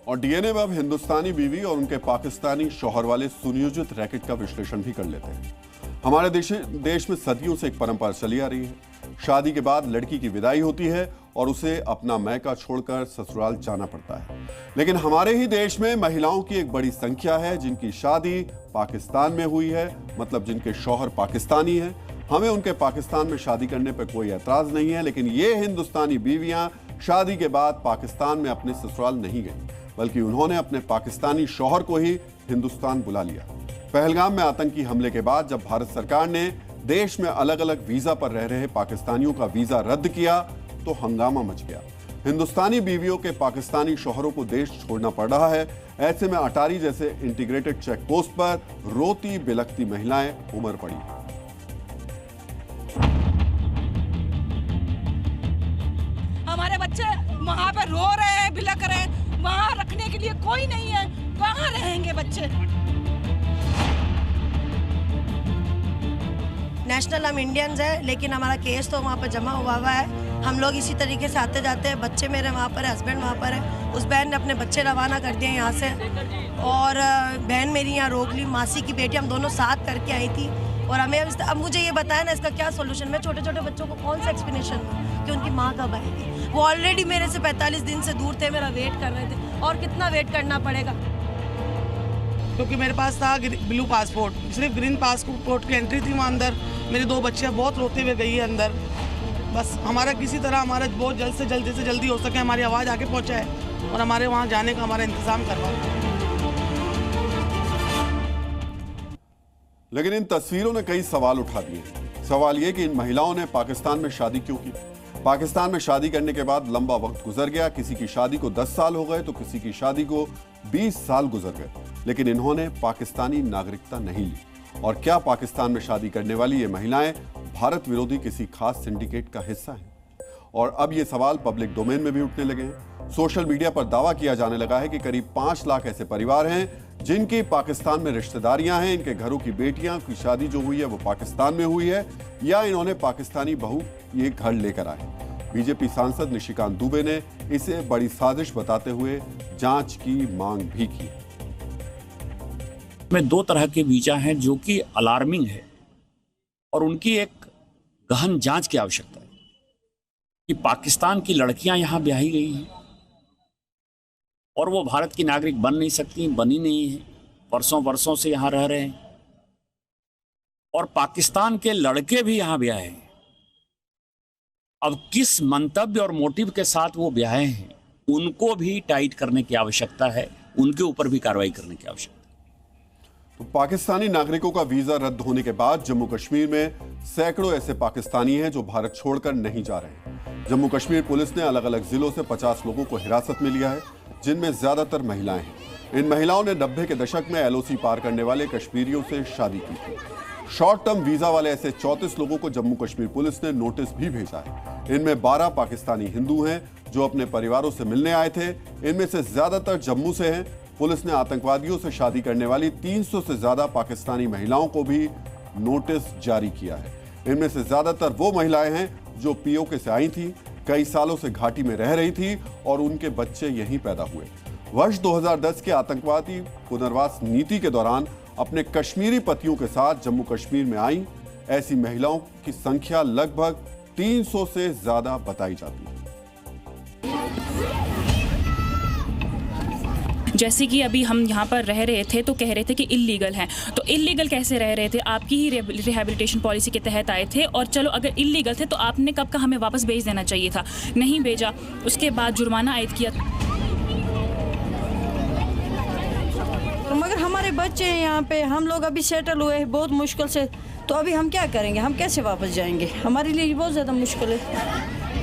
और डीएनए में अब हिंदुस्तानी बीवी और उनके पाकिस्तानी शौहर वाले सुनियोजित रैकेट का विश्लेषण भी कर लेते हैं। हमारे देश में सदियों से एक परंपरा चली आ रही है। शादी के बाद लड़की की विदाई होती है और उसे अपना मैका छोड़कर ससुराल जाना पड़ता है। लेकिन हमारे ही देश में महिलाओं की एक बड़ी संख्या है जिनकी शादी पाकिस्तान में हुई है, मतलब जिनके शौहर पाकिस्तानी हैं। हमें उनके पाकिस्तान में शादी करने पर कोई एतराज नहीं है, लेकिन ये हिंदुस्तानी बीवियां शादी के बाद पाकिस्तान में अपने ससुराल नहीं गई, बल्कि उन्होंने अपने पाकिस्तानी शौहर को ही हिंदुस्तान बुला लिया। पहलगाम में आतंकी हमले के बाद जब भारत सरकार ने देश में अलग अलग वीजा पर रह रहे पाकिस्तानियों का वीजा रद्द किया तो हंगामा मच गया। हिंदुस्तानी बीवियों के पाकिस्तानी शौहरों को देश छोड़ना पड़ रहा है। ऐसे में अटारी जैसे इंटीग्रेटेड चेक पोस्ट पर रोती बिलखती महिलाएं उमड़ पड़ी। हमारे बच्चे वहां पर रो रहे हैं, बिलख रहे हैं, वहां रखने के लिए कोई नहीं है, कहां रहेंगे बच्चे? नेशनल हम इंडियंस है, लेकिन हमारा केस तो वहाँ पर जमा हुआ है। हम लोग इसी तरीके से आते जाते हैं। बच्चे मेरे वहाँ पर है, हस्बैंड वहाँ पर है। उस बहन ने अपने बच्चे रवाना कर दिए यहाँ से, और बहन मेरी यहाँ रोक ली। मासी की बेटी हम दोनों साथ करके आई थी। और हमें अब मुझे ये बताया ना, इसका क्या सोल्यूशन? मैं छोटे छोटे बच्चों को कौन सा एक्सप्लेनेशन दूँ कि उनकी माँ कब आएगी? वो ऑलरेडी मेरे से 45 दिन से दूर थे, मेरा वेट कर रहे थे, और कितना वेट करना पड़ेगा? क्योंकि मेरे पास था ब्लू पासपोर्ट, सिर्फ ग्रीन पासपोर्ट की एंट्री थी वहाँ अंदर। मेरी 2 बच्चियाँ बहुत रोते हुए गई है अंदर। बस हमारा किसी तरह हमारा बहुत जल्द से जल्दी हो सके हमारी आवाज़ आगे पहुँचाए और हमारे वहाँ जाने का हमारा इंतज़ाम करवाए। लेकिन इन तस्वीरों ने कई सवाल उठा दिए। सवाल ये कि इन महिलाओं ने पाकिस्तान में शादी क्यों की? पाकिस्तान में शादी करने के बाद लंबा वक्त गुजर गया। किसी की शादी को 10 साल हो गए तो किसी की शादी को 20 साल गुजर गए, लेकिन इन्होंने पाकिस्तानी नागरिकता नहीं ली। और क्या पाकिस्तान में शादी करने वाली ये महिलाएं भारत विरोधी किसी खास सिंडिकेट का हिस्सा हैं? और अब ये सवाल पब्लिक डोमेन में भी उठने लगे हैं। सोशल मीडिया पर दावा किया जाने लगा है कि करीब 5 लाख ऐसे परिवार हैं जिनकी पाकिस्तान में रिश्तेदारियां हैं। इनके घरों की बेटियां की शादी जो हुई है वो पाकिस्तान में हुई है, या इन्होंने पाकिस्तानी बहू ये घर लेकर आए। बीजेपी सांसद निशिकांत दुबे ने इसे बड़ी साजिश बताते हुए जांच की मांग भी की। में 2 तरह के वीजा हैं जो कि अलार्मिंग है और उनकी एक गहन जांच की आवश्यकता है कि पाकिस्तान की लड़कियां यहां ब्याही गई हैं और वो भारत की नागरिक बन नहीं सकती, बनी नहीं है, वर्षों से यहां रह रहे हैं, और पाकिस्तान के लड़के भी यहां ब्याहे हैं। अब किस मंतव्य और मोटिव के साथ वो ब्याहे हैं, उनको भी टाइट करने की आवश्यकता है, उनके ऊपर भी कार्रवाई करने की आवश्यकता है। तो पाकिस्तानी नागरिकों का वीजा रद्द होने के बाद जम्मू कश्मीर में सैकड़ों ऐसे पाकिस्तानी हैं जो भारत छोड़कर नहीं जा रहे। जम्मू कश्मीर पुलिस ने अलग अलग जिलों से 50 लोगों को हिरासत में लिया है, जिनमें ज्यादातर महिलाएं हैं। इन महिलाओं ने 90 के दशक में LOC पार करने वाले कश्मीरियों से शादी की थी। शॉर्ट टर्म वीजा वाले ऐसे 34 लोगों को जम्मू कश्मीर पुलिस ने नोटिस भी भेजा है। इनमें 12 पाकिस्तानी हिंदू हैं जो अपने परिवारों से मिलने आए थे। इनमें से ज्यादातर जम्मू से हैं। पुलिस ने आतंकवादियों से शादी करने वाली 300 से ज्यादा पाकिस्तानी महिलाओं को भी नोटिस जारी किया है। इनमें से ज्यादातर वो महिलाएं हैं जो POK से आई थी, कई सालों से घाटी में रह रही थी और उनके बच्चे यहीं पैदा हुए। वर्ष 2010 के आतंकवादी पुनर्वास नीति के दौरान अपने कश्मीरी पतियों के साथ जम्मू कश्मीर में आई ऐसी महिलाओं की संख्या लगभग 300 से ज्यादा बताई जाती है। जैसे कि अभी हम यहाँ पर रह रहे थे तो कह रहे थे कि इल्लीगल हैं, तो इल्लीगल कैसे रह रहे थे? आपकी ही रिहैबिलिटेशन पॉलिसी के तहत आए थे, और चलो अगर इल्लीगल थे तो आपने कब का हमें वापस भेज देना चाहिए था, नहीं भेजा। उसके बाद जुर्माना आयद किया। मगर हमारे बच्चे हैं यहाँ पे, हम लोग अभी सेटल हुए हैं बहुत मुश्किल से, तो अभी हम क्या करेंगे? हम कैसे वापस जाएंगे? हमारे लिए बहुत ज़्यादा मुश्किल है।